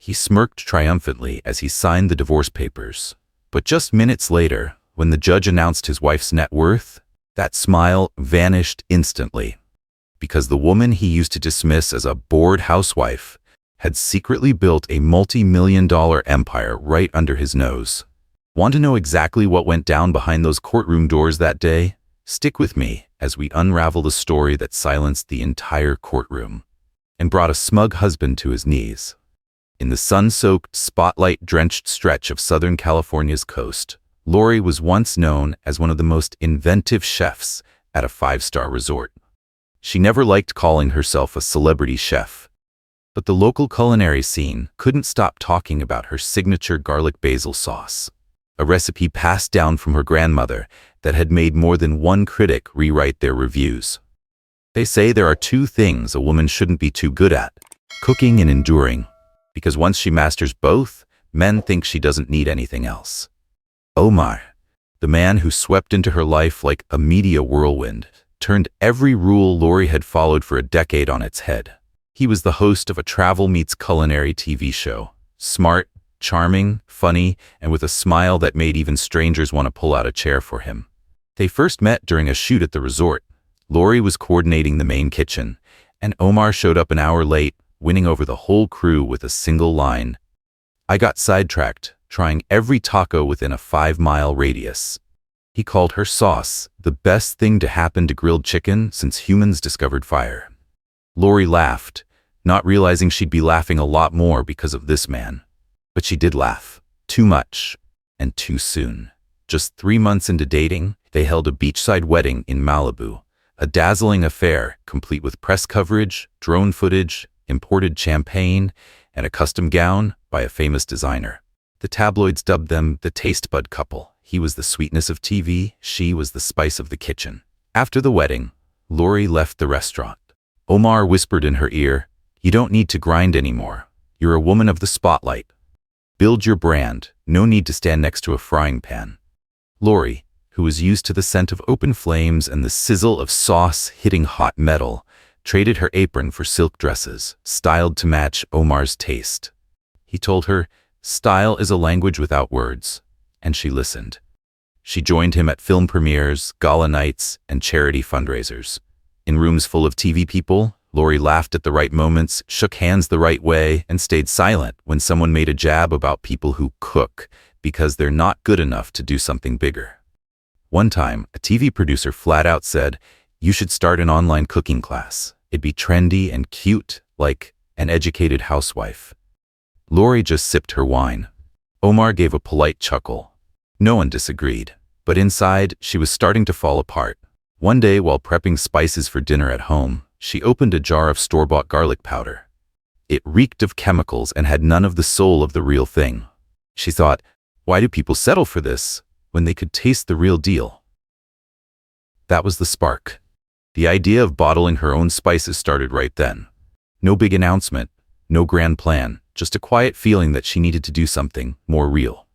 He smirked triumphantly as he signed the divorce papers. But just minutes later, when the judge announced his wife's net worth, that smile vanished instantly. Because the woman he used to dismiss as a bored housewife had secretly built a multi-million-dollar empire right under his nose. Want to know exactly what went down behind those courtroom doors that day? Stick with me as we unravel the story that silenced the entire courtroom and brought a smug husband to his knees. In the sun-soaked, spotlight-drenched stretch of Southern California's coast, Lori was once known as one of the most inventive chefs at a five-star resort. She never liked calling herself a celebrity chef, but the local culinary scene couldn't stop talking about her signature garlic basil sauce, a recipe passed down from her grandmother that had made more than one critic rewrite their reviews. They say there are two things a woman shouldn't be too good at: cooking and enduring, because once she masters both, men think she doesn't need anything else. Omar, the man who swept into her life like a media whirlwind, turned every rule Lori had followed for a decade on its head. He was the host of a travel meets culinary TV show, smart, charming, funny, and with a smile that made even strangers want to pull out a chair for him. They first met during a shoot at the resort. Lori was coordinating the main kitchen, and Omar showed up an hour late, winning over the whole crew with a single line. "I got sidetracked, trying every taco within a 5-mile radius." He called her sauce the best thing to happen to grilled chicken since humans discovered fire. Lori laughed, not realizing she'd be laughing a lot more because of this man. But she did laugh. Too much. And too soon. Just 3 months into dating, they held a beachside wedding in Malibu. A dazzling affair, complete with press coverage, drone footage, imported champagne, and a custom gown by a famous designer. The tabloids dubbed them the taste bud couple. He was the sweetness of TV, she was the spice of the kitchen. After the wedding, Lori left the restaurant. Omar whispered in her ear, "You don't need to grind anymore. You're a woman of the spotlight. Build your brand, no need to stand next to a frying pan." Lori, who was used to the scent of open flames and the sizzle of sauce hitting hot metal, traded her apron for silk dresses, styled to match Omar's taste. He told her, "Style is a language without words," and she listened. She joined him at film premieres, gala nights, and charity fundraisers. In rooms full of TV people, Lori laughed at the right moments, shook hands the right way, and stayed silent when someone made a jab about people who cook because they're not good enough to do something bigger. One time, a TV producer flat out said, "You should start an online cooking class. It'd be trendy and cute, like an educated housewife." Lori just sipped her wine. Omar gave a polite chuckle. No one disagreed, but inside, she was starting to fall apart. One day, while prepping spices for dinner at home, she opened a jar of store-bought garlic powder. It reeked of chemicals and had none of the soul of the real thing. She thought, why do people settle for this when they could taste the real deal? That was the spark. The idea of bottling her own spices started right then. No big announcement, no grand plan, just a quiet feeling that she needed to do something more real.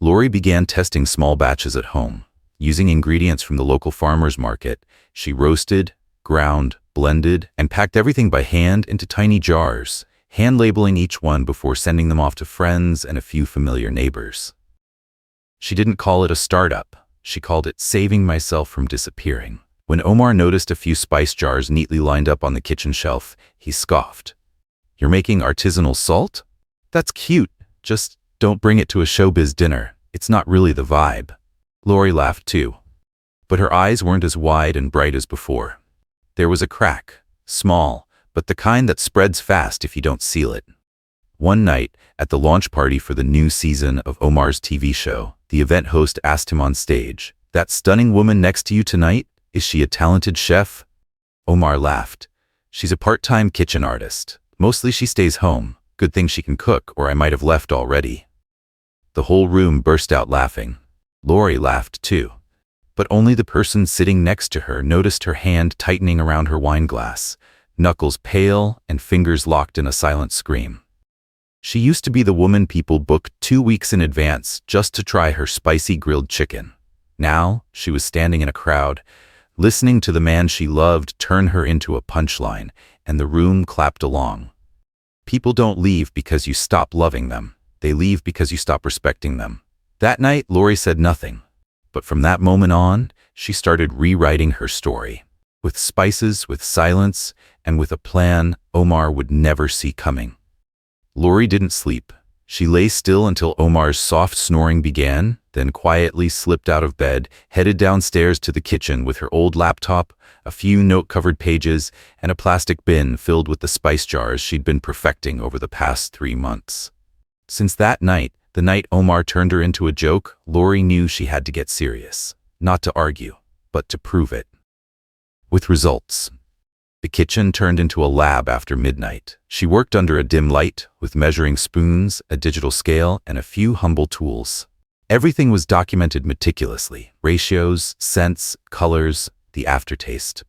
Lori began testing small batches at home. Using ingredients from the local farmer's market, she roasted, ground, blended, and packed everything by hand into tiny jars, hand-labeling each one before sending them off to friends and a few familiar neighbors. She didn't call it a startup. She called it saving myself from disappearing. When Omar noticed a few spice jars neatly lined up on the kitchen shelf, he scoffed. "You're making artisanal salt? That's cute. Just don't bring it to a showbiz dinner. It's not really the vibe." Lori laughed too, but her eyes weren't as wide and bright as before. There was a crack, small, but the kind that spreads fast if you don't seal it. One night, at the launch party for the new season of Omar's TV show, the event host asked him on stage, "That stunning woman next to you tonight, is she a talented chef?" Omar laughed. "She's a part-time kitchen artist. Mostly she stays home. Good thing she can cook, or I might have left already." The whole room burst out laughing. Lori laughed too. But only the person sitting next to her noticed her hand tightening around her wine glass, knuckles pale and fingers locked in a silent scream. She used to be the woman people booked 2 weeks in advance just to try her spicy grilled chicken. Now, she was standing in a crowd, listening to the man she loved turn her into a punchline, and the room clapped along. People don't leave because you stop loving them. They leave because you stop respecting them. That night, Lori said nothing. But from that moment on, she started rewriting her story. With spices, with silence, and with a plan Omar would never see coming. Lori didn't sleep. She lay still until Omar's soft snoring began, then quietly slipped out of bed, headed downstairs to the kitchen with her old laptop, a few note-covered pages, and a plastic bin filled with the spice jars she'd been perfecting over the past 3 months. Since that night, the night Omar turned her into a joke, Lori knew she had to get serious. Not to argue, but to prove it. With results. The kitchen turned into a lab after midnight. She worked under a dim light, with measuring spoons, a digital scale, and a few humble tools. Everything was documented meticulously: ratios, scents, colors, the aftertaste.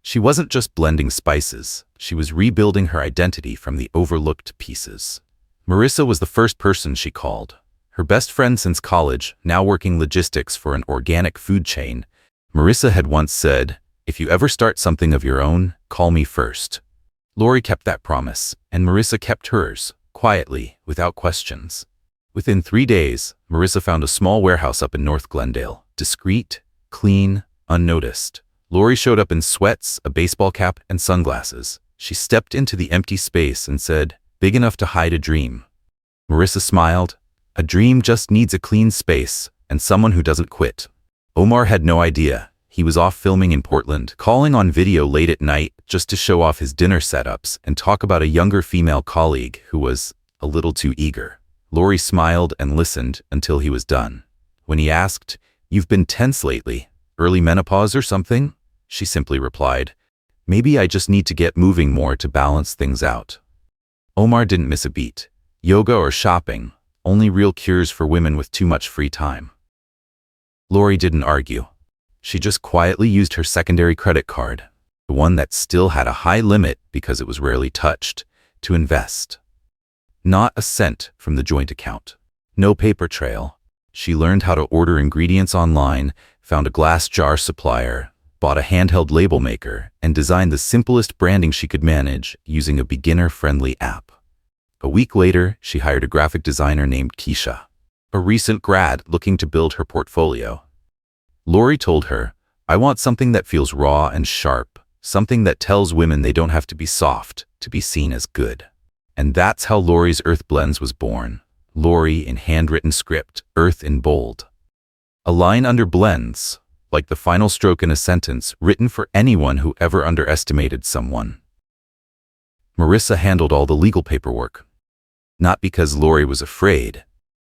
She wasn't just blending spices, she was rebuilding her identity from the overlooked pieces. Marissa was the first person she called. Her best friend since college, now working logistics for an organic food chain. Marissa had once said, "If you ever start something of your own, call me first." Lori kept that promise, and Marissa kept hers, quietly, without questions. Within 3 days, Marissa found a small warehouse up in North Glendale, discreet, clean, unnoticed. Lori showed up in sweats, a baseball cap, and sunglasses. She stepped into the empty space and said, "Big enough to hide a dream." Marissa smiled. "A dream just needs a clean space, and someone who doesn't quit." Omar had no idea. He was off filming in Portland, calling on video late at night just to show off his dinner setups and talk about a younger female colleague who was a little too eager. Lori smiled and listened until he was done. When he asked, "You've been tense lately, early menopause or something?" she simply replied, "Maybe I just need to get moving more to balance things out." Omar didn't miss a beat. Yoga or shopping, only real cures for women with too much free time. Lori didn't argue. She just quietly used her secondary credit card, the one that still had a high limit because it was rarely touched, to invest. Not a cent from the joint account. No paper trail. She learned how to order ingredients online, found a glass jar supplier, bought a handheld label maker, and designed the simplest branding she could manage using a beginner-friendly app. A week later, she hired a graphic designer named Keisha, a recent grad looking to build her portfolio. Lori told her, "I want something that feels raw and sharp, something that tells women they don't have to be soft to be seen as good." And that's how Lori's Earth Blends was born. Lori in handwritten script, Earth in bold. A line under blends, like the final stroke in a sentence written for anyone who ever underestimated someone. Marissa handled all the legal paperwork. Not because Lori was afraid,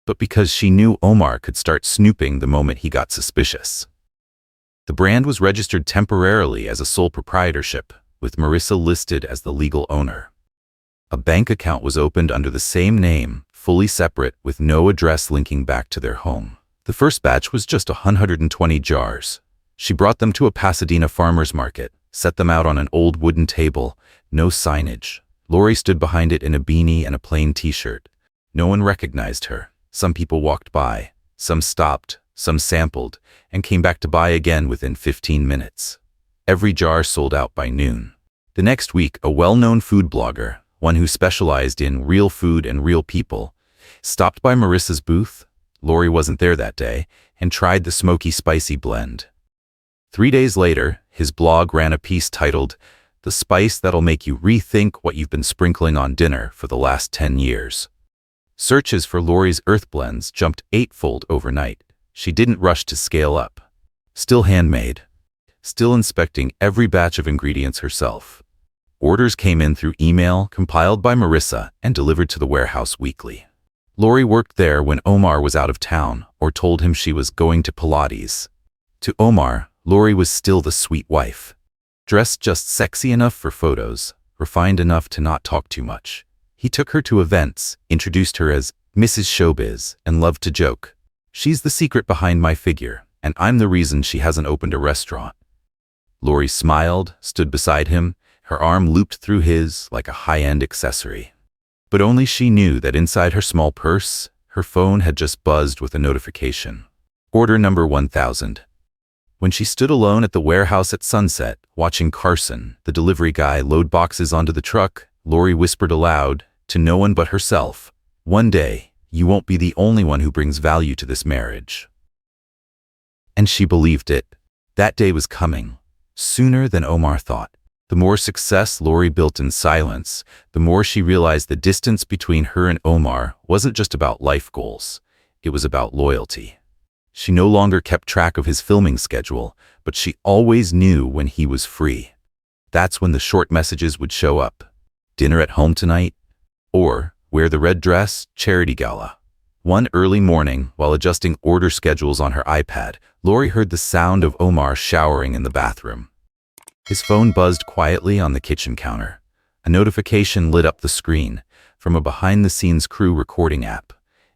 but because she knew Omar could start snooping the moment he got suspicious. The brand was registered temporarily as a sole proprietorship, with Marissa listed as the legal owner. A bank account was opened under the same name, fully separate, with no address linking back to their home. The first batch was just 120 jars. She brought them to a Pasadena farmer's market, set them out on an old wooden table, no signage. Lori stood behind it in a beanie and a plain t-shirt. No one recognized her. Some people walked by, some stopped, some sampled, and came back to buy again within 15 minutes. Every jar sold out by noon. The next week, a well-known food blogger, one who specialized in real food and real people, stopped by Marissa's booth. Lori wasn't there that day, and tried the smoky spicy blend. 3 days later, his blog ran a piece titled, "The Spice That'll Make You Rethink What You've Been Sprinkling on Dinner for the Last 10 Years. Searches for Lori's Earth Blends jumped 8-fold overnight. She didn't rush to scale up. Still handmade. Still inspecting every batch of ingredients herself. Orders came in through email, compiled by Marissa, and delivered to the warehouse weekly. Lori worked there when Omar was out of town, or told him she was going to Pilates. To Omar, Lori was still the sweet wife. Dressed just sexy enough for photos, refined enough to not talk too much. He took her to events, introduced her as Mrs. Showbiz, and loved to joke. "She's the secret behind my figure, and I'm the reason she hasn't opened a restaurant." Lori smiled, stood beside him, her arm looped through his like a high-end accessory. But only she knew that inside her small purse, her phone had just buzzed with a notification. Order number 1000. When she stood alone at the warehouse at sunset, watching Carson, the delivery guy, load boxes onto the truck, Lori whispered aloud, to no one but herself. One day, you won't be the only one who brings value to this marriage. And she believed it. That day was coming, sooner than Omar thought. The more success Lori built in silence, the more she realized the distance between her and Omar wasn't just about life goals. It was about loyalty. She no longer kept track of his filming schedule, but she always knew when he was free. That's when the short messages would show up. Dinner at home tonight? Or, wear the red dress, charity gala. One early morning, while adjusting order schedules on her iPad, Lori heard the sound of Omar showering in the bathroom. His phone buzzed quietly on the kitchen counter. A notification lit up the screen from a behind-the-scenes crew recording app.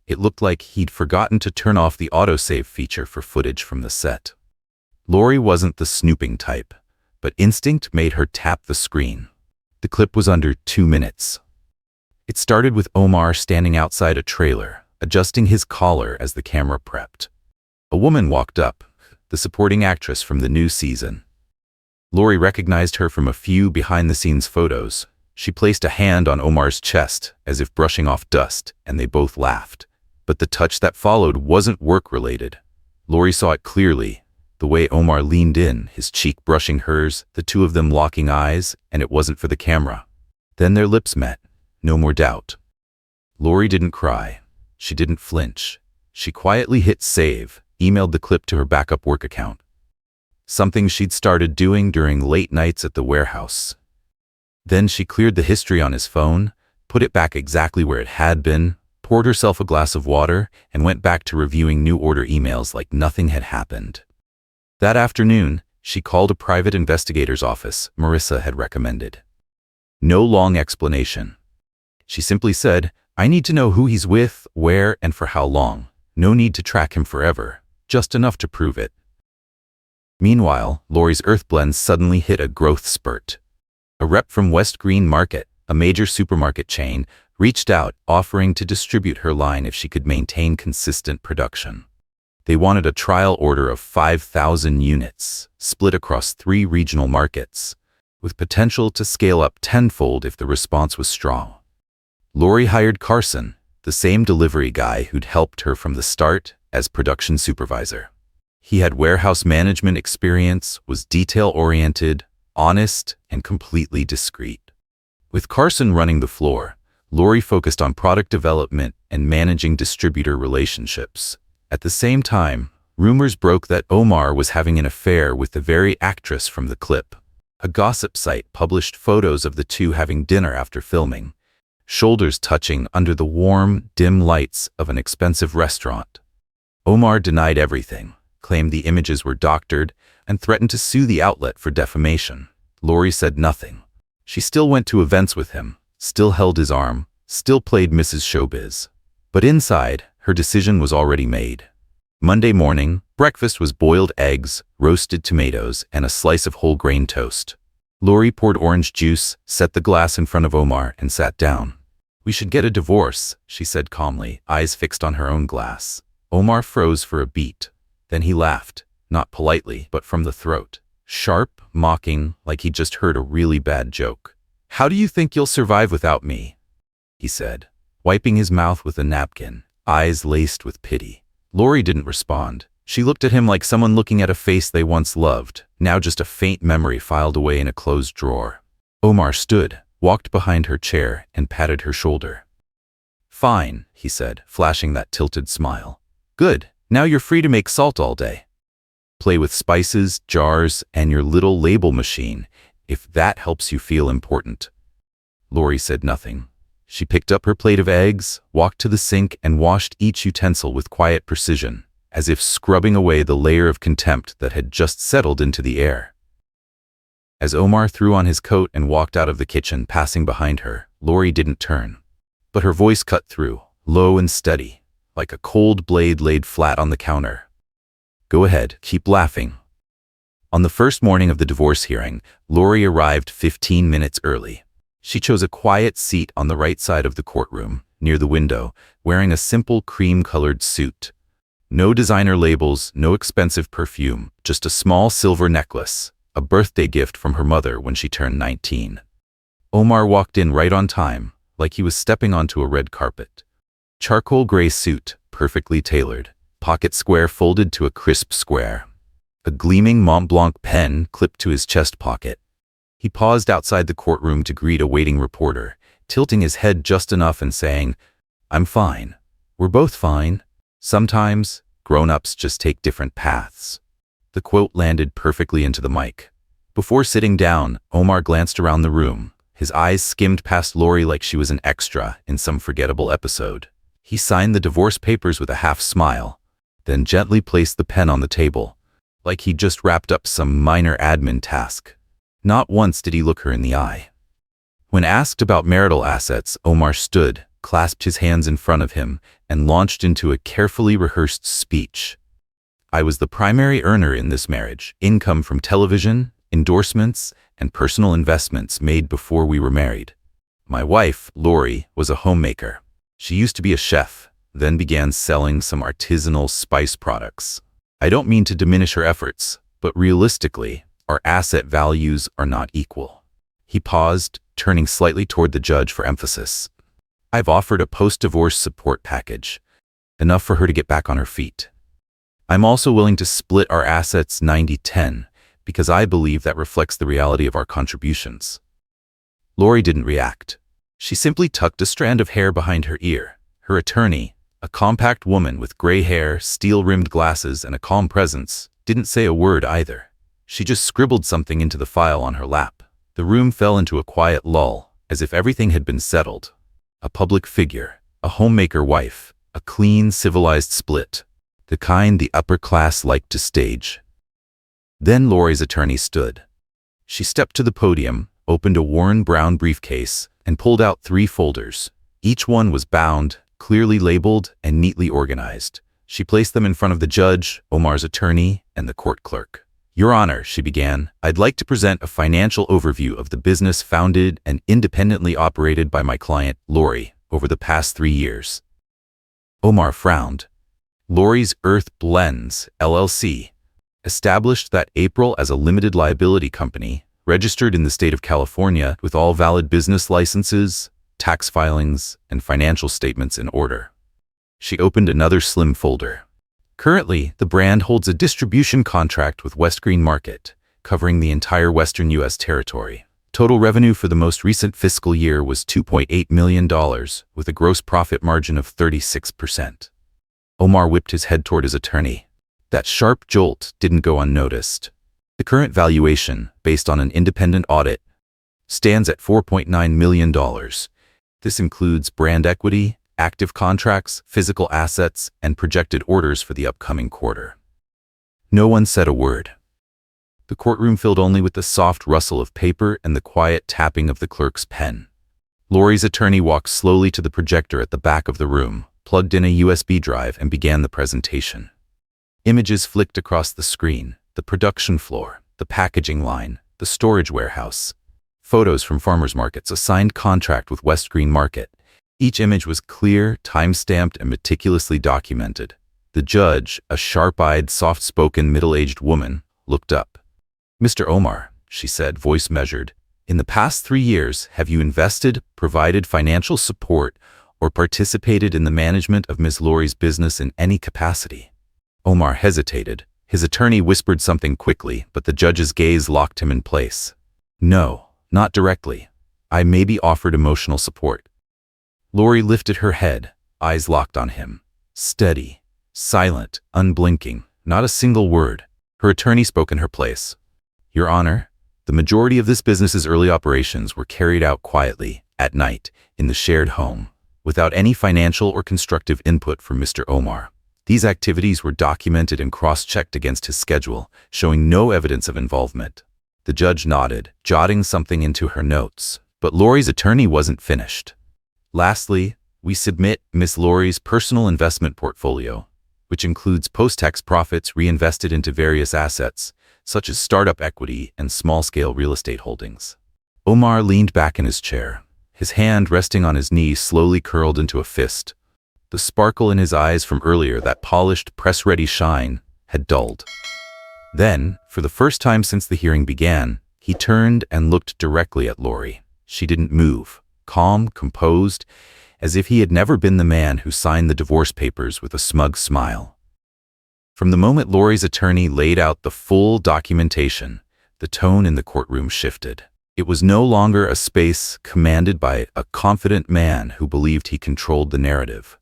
It looked like he'd forgotten to turn off the autosave feature for footage from the set. Lori wasn't the snooping type, but instinct made her tap the screen. The clip was under 2 minutes. It started with Omar standing outside a trailer, adjusting his collar as the camera prepped. A woman walked up, the supporting actress from the new season. Lori recognized her from a few behind-the-scenes photos. She placed a hand on Omar's chest, as if brushing off dust, and they both laughed. But the touch that followed wasn't work-related. Lori saw it clearly. The way Omar leaned in, his cheek brushing hers, the two of them locking eyes, and it wasn't for the camera. Then their lips met. No more doubt. Lori didn't cry. She didn't flinch. She quietly hit save, emailed the clip to her backup work account. Something she'd started doing during late nights at the warehouse. Then she cleared the history on his phone, put it back exactly where it had been, poured herself a glass of water, and went back to reviewing new order emails like nothing had happened. That afternoon, she called a private investigator's office Marissa had recommended. No long explanation. She simply said, "I need to know who he's with, where, and for how long. No need to track him forever, just enough to prove it." Meanwhile, Lori's Earth Blends suddenly hit a growth spurt. A rep from West Green Market, a major supermarket chain, reached out, offering to distribute her line if she could maintain consistent production. They wanted a trial order of 5,000 units, split across 3 regional markets, with potential to scale up tenfold if the response was strong. Lori hired Carson, the same delivery guy who'd helped her from the start, as production supervisor. He had warehouse management experience, was detail-oriented, honest, and completely discreet. With Carson running the floor, Lori focused on product development and managing distributor relationships. At the same time, rumors broke that Omar was having an affair with the very actress from the clip. A gossip site published photos of the two having dinner after filming, shoulders touching under the warm, dim lights of an expensive restaurant. Omar denied everything, claimed the images were doctored, and threatened to sue the outlet for defamation. Lori said nothing. She still went to events with him, still held his arm, still played Mrs. Showbiz. But inside, her decision was already made. Monday morning, breakfast was boiled eggs, roasted tomatoes, and a slice of whole grain toast. Lori poured orange juice, set the glass in front of Omar, and sat down. "We should get a divorce," she said calmly, eyes fixed on her own glass. Omar froze for a beat. Then he laughed, not politely, but from the throat. Sharp, mocking, like he'd just heard a really bad joke. "How do you think you'll survive without me?" he said, wiping his mouth with a napkin, eyes laced with pity. Lori didn't respond. She looked at him like someone looking at a face they once loved, now just a faint memory filed away in a closed drawer. Omar stood, walked behind her chair, and patted her shoulder. "Fine," he said, flashing that tilted smile. "Good. Now you're free to make salt all day. Play with spices, jars, and your little label machine, if that helps you feel important." Lori said nothing. She picked up her plate of eggs, walked to the sink, and washed each utensil with quiet precision, as if scrubbing away the layer of contempt that had just settled into the air. As Omar threw on his coat and walked out of the kitchen, passing behind her, Lori didn't turn. But her voice cut through, low and steady, like a cold blade laid flat on the counter. "Go ahead, keep laughing." On the first morning of the divorce hearing, Lori arrived 15 minutes early. She chose a quiet seat on the right side of the courtroom, near the window, wearing a simple cream-colored suit. No designer labels, no expensive perfume, just a small silver necklace, a birthday gift from her mother when she turned 19. Omar walked in right on time, like he was stepping onto a red carpet. Charcoal gray suit, perfectly tailored, pocket square folded to a crisp square. A gleaming Mont Blanc pen clipped to his chest pocket. He paused outside the courtroom to greet a waiting reporter, tilting his head just enough and saying, "I'm fine. We're both fine. Sometimes, grown-ups just take different paths." The quote landed perfectly into the mic. Before sitting down, Omar glanced around the room. His eyes skimmed past Lori like she was an extra in some forgettable episode. He signed the divorce papers with a half smile, then gently placed the pen on the table, like he'd just wrapped up some minor admin task. Not once did he look her in the eye. When asked about marital assets, Omar stood, clasped his hands in front of him, and launched into a carefully rehearsed speech. "I was the primary earner in this marriage, income from television, endorsements, and personal investments made before we were married. My wife, Lori, was a homemaker. She used to be a chef, then began selling some artisanal spice products. I don't mean to diminish her efforts, but realistically, our asset values are not equal." He paused, turning slightly toward the judge for emphasis. "I've offered a post-divorce support package, enough for her to get back on her feet. I'm also willing to split our assets 90-10, because I believe that reflects the reality of our contributions." Lori didn't react. She simply tucked a strand of hair behind her ear. Her attorney, a compact woman with gray hair, steel-rimmed glasses, and a calm presence, didn't say a word either. She just scribbled something into the file on her lap. The room fell into a quiet lull, as if everything had been settled. A public figure, a homemaker wife, a clean, civilized split, the kind the upper class liked to stage. Then Lori's attorney stood. She stepped to the podium, opened a worn brown briefcase, and pulled out 3 folders. Each one was bound, clearly labeled, and neatly organized. She placed them in front of the judge, Omar's attorney, and the court clerk. "Your Honor," she began, "I'd like to present a financial overview of the business founded and independently operated by my client, Lori, over the past 3 years." Omar frowned. Lori's Earth Blends, LLC, established that April as a limited liability company, registered in the state of California with all valid business licenses, tax filings, and financial statements in order. She opened another slim folder. "Currently, the brand holds a distribution contract with West Green Market, covering the entire western U.S. territory. Total revenue for the most recent fiscal year was $2.8 million, with a gross profit margin of 36%. Omar whipped his head toward his attorney. That sharp jolt didn't go unnoticed. The current valuation, based on an independent audit, stands at $4.9 million. This includes brand equity, active contracts, physical assets, and projected orders for the upcoming quarter." No one said a word. The courtroom filled only with the soft rustle of paper and the quiet tapping of the clerk's pen. Lori's attorney walked slowly to the projector at the back of the room, plugged in a USB drive, and began the presentation. Images flicked across the screen: the production floor, the packaging line, the storage warehouse. Photos from farmers markets, a signed contract with West Green Market. Each image was clear, time-stamped, and meticulously documented. The judge, a sharp-eyed, soft-spoken, middle-aged woman, looked up. "Mr. Omar," she said, voice measured, "in the past 3 years, have you invested, provided financial support, or participated in the management of Ms. Lori's business in any capacity?" Omar hesitated. His attorney whispered something quickly, but the judge's gaze locked him in place. "No, not directly. I maybe offered emotional support." Lori lifted her head, eyes locked on him. Steady, silent, unblinking, not a single word. Her attorney spoke in her place. "Your Honor, the majority of this business's early operations were carried out quietly, at night, in the shared home, without any financial or constructive input from Mr. Omar. These activities were documented and cross-checked against his schedule, showing no evidence of involvement." The judge nodded, jotting something into her notes, but Lori's attorney wasn't finished. "Lastly, we submit Miss Lori's personal investment portfolio, which includes post-tax profits reinvested into various assets, such as startup equity and small-scale real estate holdings." Omar leaned back in his chair. His hand resting on his knee slowly curled into a fist. The sparkle in his eyes from earlier, that polished, press-ready shine, had dulled. Then, for the first time since the hearing began, he turned and looked directly at Lori. She didn't move. calm, composed, as if he had never been the man who signed the divorce papers with a smug smile. From the moment Lori's attorney laid out the full documentation, the tone in the courtroom shifted. It was no longer a space commanded by a confident man who believed he controlled the narrative.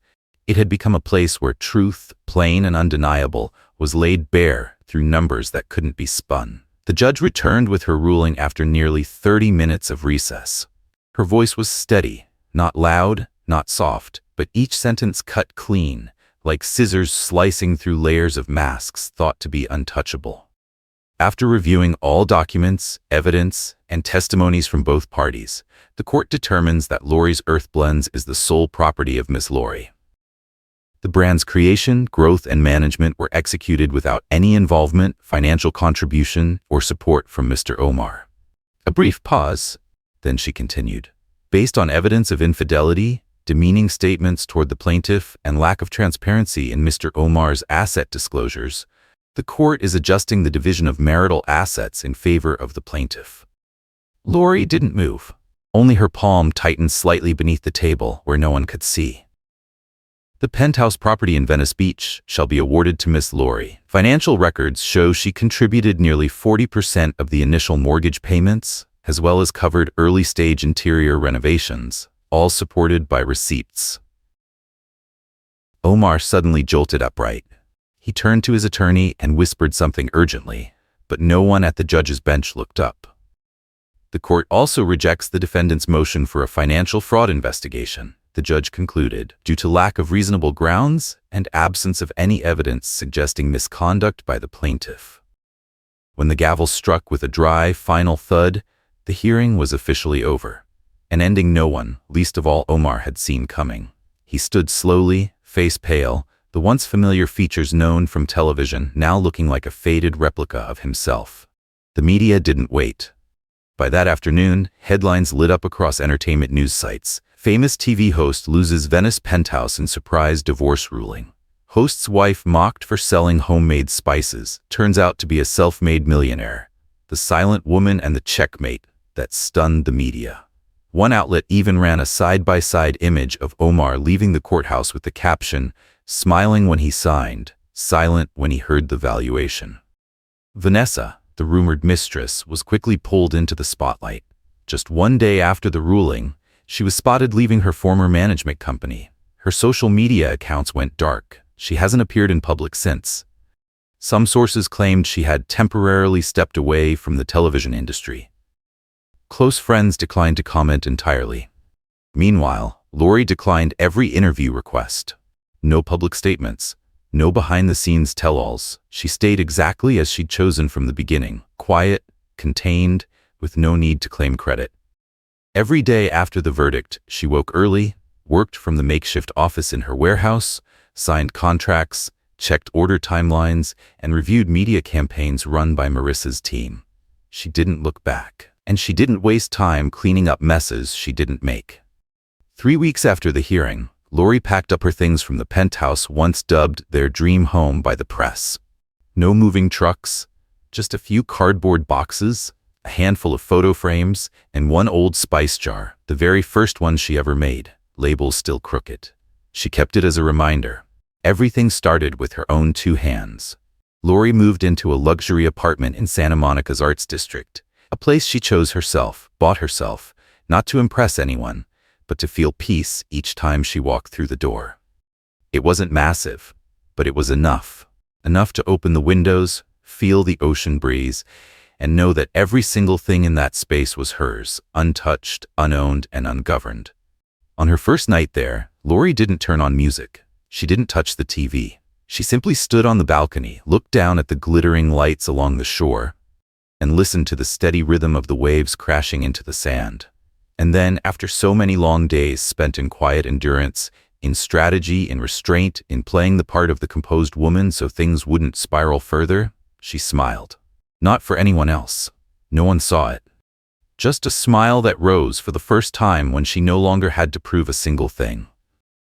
It had become a place where truth, plain and undeniable, was laid bare through numbers that couldn't be spun. The judge returned with her ruling after nearly 30 minutes of recess. Her voice was steady, not loud, not soft, but each sentence cut clean, like scissors slicing through layers of masks thought to be untouchable. After reviewing all documents, evidence, and testimonies from both parties, the court determines that Lori's Earth Blends is the sole property of Miss Lori. The brand's creation, growth, and management were executed without any involvement, financial contribution, or support from Mr. Omar. A brief pause, then she continued. Based on evidence of infidelity, demeaning statements toward the plaintiff, and lack of transparency in Mr. Omar's asset disclosures, the court is adjusting the division of marital assets in favor of the plaintiff. Lori didn't move. Only her palm tightened slightly beneath the table where no one could see. The penthouse property in Venice Beach shall be awarded to Miss Lori. Financial records show she contributed nearly 40% of the initial mortgage payments, as well as covered early-stage interior renovations, all supported by receipts. Omar suddenly jolted upright. He turned to his attorney and whispered something urgently, but no one at the judge's bench looked up. The court also rejects the defendant's motion for a financial fraud investigation, the judge concluded, due to lack of reasonable grounds and absence of any evidence suggesting misconduct by the plaintiff. When the gavel struck with a dry, final thud, the hearing was officially over, an ending no one, least of all Omar, had seen coming. He stood slowly, face pale, the once familiar features known from television now looking like a faded replica of himself. The media didn't wait. By that afternoon, headlines lit up across entertainment news sites. Famous TV host loses Venice penthouse in surprise divorce ruling. Host's wife mocked for selling homemade spices turns out to be a self-made millionaire. The silent woman and the checkmate that stunned the media. One outlet even ran a side-by-side image of Omar leaving the courthouse with the caption, "Smiling when he signed, silent when he heard the valuation." Vanessa, the rumored mistress, was quickly pulled into the spotlight. Just one day after the ruling, she was spotted leaving her former management company. Her social media accounts went dark. She hasn't appeared in public since. Some sources claimed she had temporarily stepped away from the television industry. Close friends declined to comment entirely. Meanwhile, Lori declined every interview request. No public statements, no behind-the-scenes tell-alls. She stayed exactly as she'd chosen from the beginning, quiet, contained, with no need to claim credit. Every day after the verdict, she woke early, worked from the makeshift office in her warehouse, signed contracts, checked order timelines, and reviewed media campaigns run by Marissa's team. She didn't look back, and she didn't waste time cleaning up messes she didn't make. 3 weeks after the hearing, Lori packed up her things from the penthouse once dubbed their dream home by the press. No moving trucks, just a few cardboard boxes, a handful of photo frames, and one old spice jar, the very first one she ever made, labels still crooked. She kept it as a reminder. Everything started with her own 2 hands. Lori moved into a luxury apartment in Santa Monica's Arts District, a place she chose herself, bought herself, not to impress anyone, but to feel peace each time she walked through the door. It wasn't massive, but it was enough. Enough to open the windows, feel the ocean breeze, and know that every single thing in that space was hers, untouched, unowned, and ungoverned. On her first night there, Lori didn't turn on music. She didn't touch the TV. She simply stood on the balcony, looked down at the glittering lights along the shore, and listened to the steady rhythm of the waves crashing into the sand. And then, after so many long days spent in quiet endurance, in strategy, in restraint, in playing the part of the composed woman so things wouldn't spiral further, she smiled. Not for anyone else. No one saw it. Just a smile that rose for the first time when she no longer had to prove a single thing.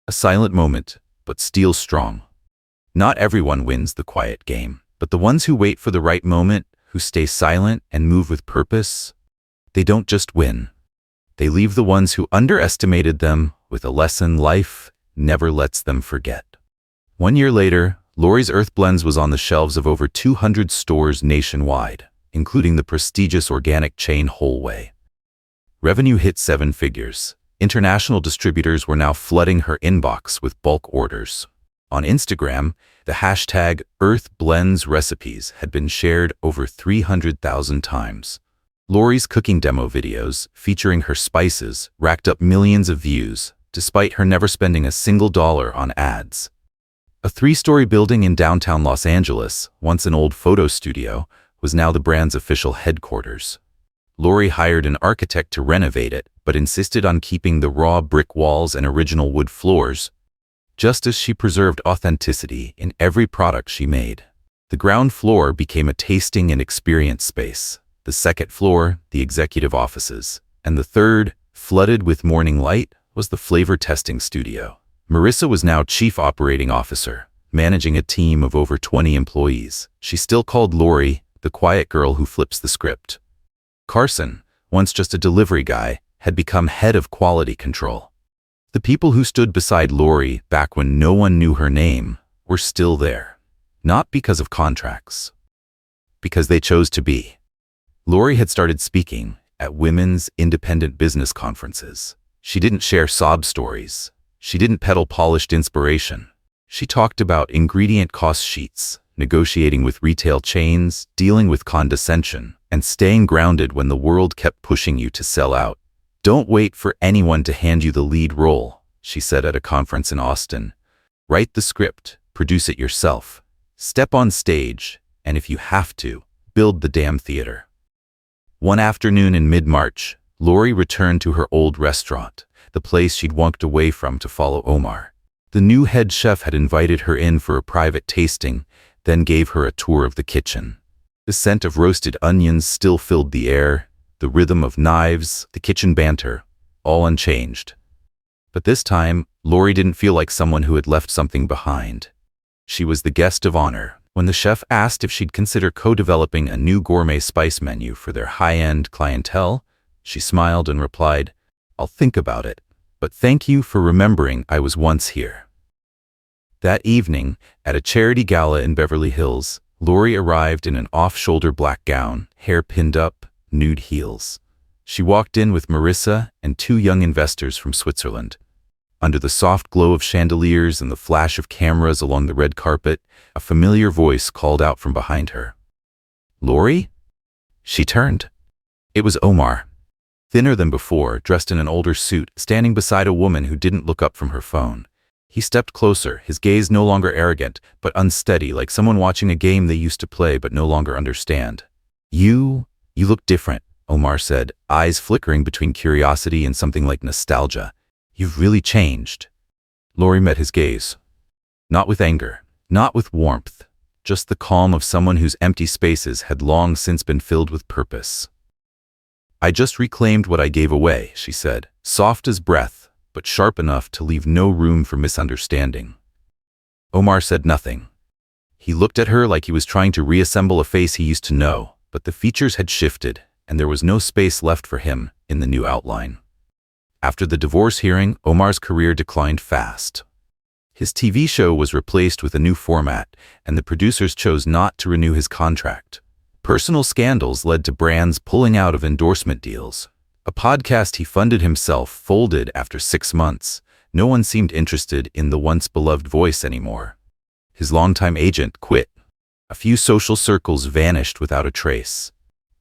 A silent moment, but still strong. Not everyone wins the quiet game, but the ones who wait for the right moment, who stay silent and move with purpose, they don't just win. They leave the ones who underestimated them with a lesson life never lets them forget. 1 year later, Lori's Earth Blends was on the shelves of over 200 stores nationwide, including the prestigious organic chain Wholeway. Revenue hit 7 figures. International distributors were now flooding her inbox with bulk orders. On Instagram, the hashtag #EarthBlendsRecipes had been shared over 300,000 times. Lori's cooking demo videos, featuring her spices, racked up millions of views, despite her never spending a single dollar on ads. A 3-story building in downtown Los Angeles, once an old photo studio, was now the brand's official headquarters. Lori hired an architect to renovate it, but insisted on keeping the raw brick walls and original wood floors, just as she preserved authenticity in every product she made. The ground floor became a tasting and experience space, the second floor, the executive offices, and the third, flooded with morning light, was the flavor testing studio. Marissa was now Chief Operating Officer, managing a team of over 20 employees. She still called Lori the quiet girl who flips the script. Carson, once just a delivery guy, had become head of quality control. The people who stood beside Lori back when no one knew her name were still there, not because of contracts, because they chose to be. Lori had started speaking at women's independent business conferences. She didn't share sob stories. She didn't peddle polished inspiration. She talked about ingredient cost sheets, negotiating with retail chains, dealing with condescension, and staying grounded when the world kept pushing you to sell out. "Don't wait for anyone to hand you the lead role," she said at a conference in Austin. "Write the script, produce it yourself, step on stage, and if you have to, build the damn theater." One afternoon in mid-March, Lori returned to her old restaurant, the place she'd walked away from to follow Omar. The new head chef had invited her in for a private tasting, then gave her a tour of the kitchen. The scent of roasted onions still filled the air, the rhythm of knives, the kitchen banter, all unchanged. But this time, Lori didn't feel like someone who had left something behind. She was the guest of honor. When the chef asked if she'd consider co-developing a new gourmet spice menu for their high-end clientele, she smiled and replied, "I'll think about it, but thank you for remembering I was once here." That evening, at a charity gala in Beverly Hills, Lori arrived in an off-shoulder black gown, hair pinned up, nude heels. She walked in with Marissa and 2 young investors from Switzerland. Under the soft glow of chandeliers and the flash of cameras along the red carpet, a familiar voice called out from behind her. "Lori?" She turned. It was Omar. Thinner than before, dressed in an older suit, standing beside a woman who didn't look up from her phone. He stepped closer, his gaze no longer arrogant, but unsteady, like someone watching a game they used to play but no longer understand. You look different," Omar said, eyes flickering between curiosity and something like nostalgia. "You've really changed." Lori met his gaze. Not with anger, not with warmth, just the calm of someone whose empty spaces had long since been filled with purpose. "I just reclaimed what I gave away," she said, soft as breath, but sharp enough to leave no room for misunderstanding. Omar said nothing. He looked at her like he was trying to reassemble a face he used to know, but the features had shifted, and there was no space left for him in the new outline. After the divorce hearing, Omar's career declined fast. His TV show was replaced with a new format, and the producers chose not to renew his contract. Personal scandals led to brands pulling out of endorsement deals. A podcast he funded himself folded after 6 months. No one seemed interested in the once-beloved voice anymore. His longtime agent quit. A few social circles vanished without a trace.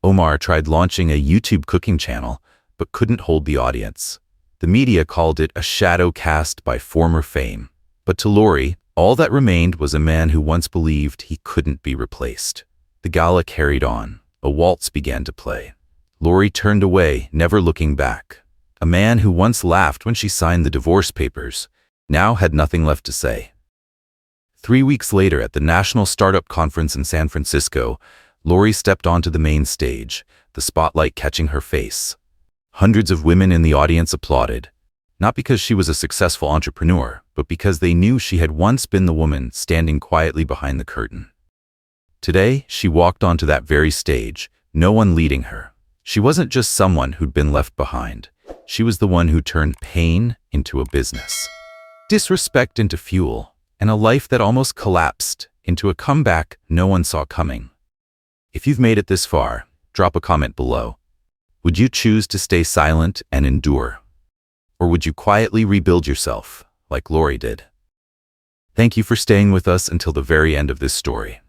Omar tried launching a YouTube cooking channel, but couldn't hold the audience. The media called it a shadow cast by former fame. But to Lori, all that remained was a man who once believed he couldn't be replaced. The gala carried on. A waltz began to play. Lori turned away, never looking back. A man who once laughed when she signed the divorce papers now had nothing left to say. 3 weeks later, at the National Startup Conference in San Francisco, Lori stepped onto the main stage, the spotlight catching her face. Hundreds of women in the audience applauded, not because she was a successful entrepreneur, but because they knew she had once been the woman standing quietly behind the curtain. Today, she walked onto that very stage, no one leading her. She wasn't just someone who'd been left behind. She was the one who turned pain into a business, disrespect into fuel, and a life that almost collapsed into a comeback no one saw coming. If you've made it this far, drop a comment below. Would you choose to stay silent and endure? Or would you quietly rebuild yourself, like Lori did? Thank you for staying with us until the very end of this story.